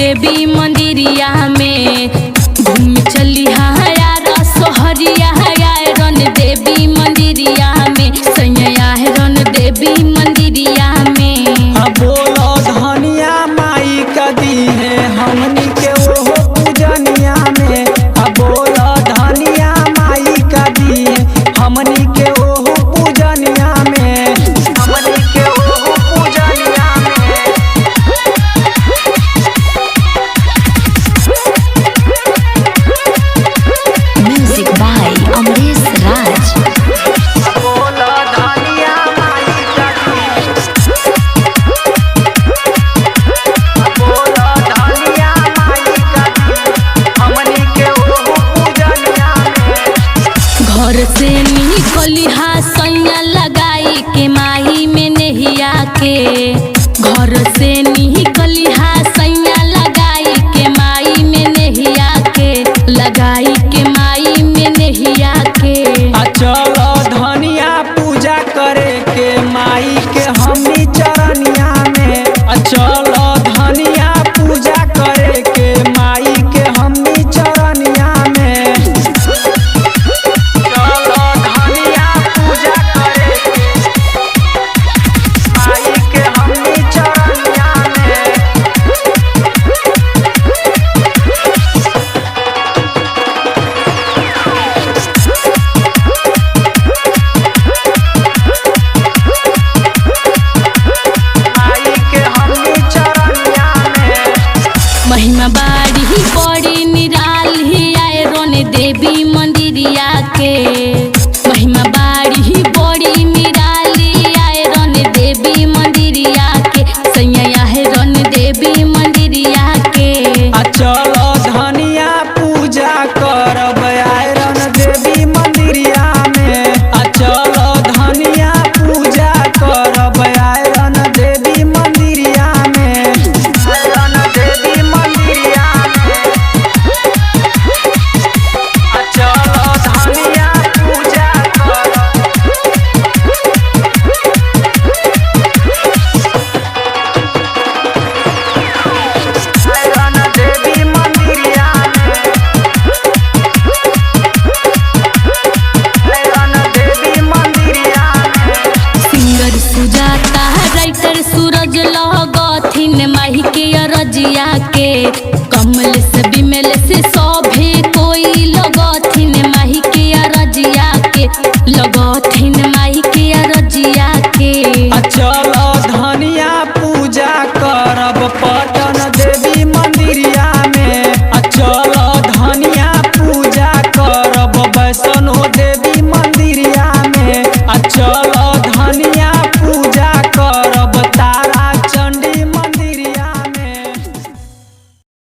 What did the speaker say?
देवी मंदिरिया में घूम चली यार सोहरिया रन देवी मंदिरिया में सैया रन देवी मंदिरिया में। बोलो धनिया माई कदी है हमनी के ओहो पूजनिया में। बोलो धनिया माई कदी है हमनी के ओहो पूजनिया में। हमनी के ओहो पूजनिया में। म्यूजिक बाय अमरीश राज। बोलो धनिया माई कदी। बोलो धनिया माई कदी हमनी के ओहो पूजनिया में। घर से निकली सैया लगाई के माही में नहिया के। घर से निकली सैया लगाई के माई में नहिया के। लगाई के माई में नहिया के। चलो धनिया पूजा करे के माई के हमनी चरनिया में। चलो धनिया पूजा करे के माई के हमनी चरनिया में। चलो धनिया पूजा करे के माई के हमनी चरनिया में। माई के हमनी चरनिया में। महिमा बाड़ी बड़ी निराली आए रोन देवी मंदिरिया के। महिमा बाड़ी बड़ी निराली आए रोन देवी मंदिरिया के। सैया रोन देवी मंदिरिया के। चलो धनिया पूजा करब आयरन देवी मंदिरिया में। चलो धनिया पूजा करब आयरन देवी मंदिरिया में। आयरन देवी मंदिरिया में। चलो धनिया पूजा करब आयरन देवी मंदिरिया में। आयरन देवी मंदिरिया में। सिंगर सुजाता राइटर सूरज लगथिन माही के अरजिया के। कमल से बिमल से सभे कोई लगथिन माही के अरजिया के। लगत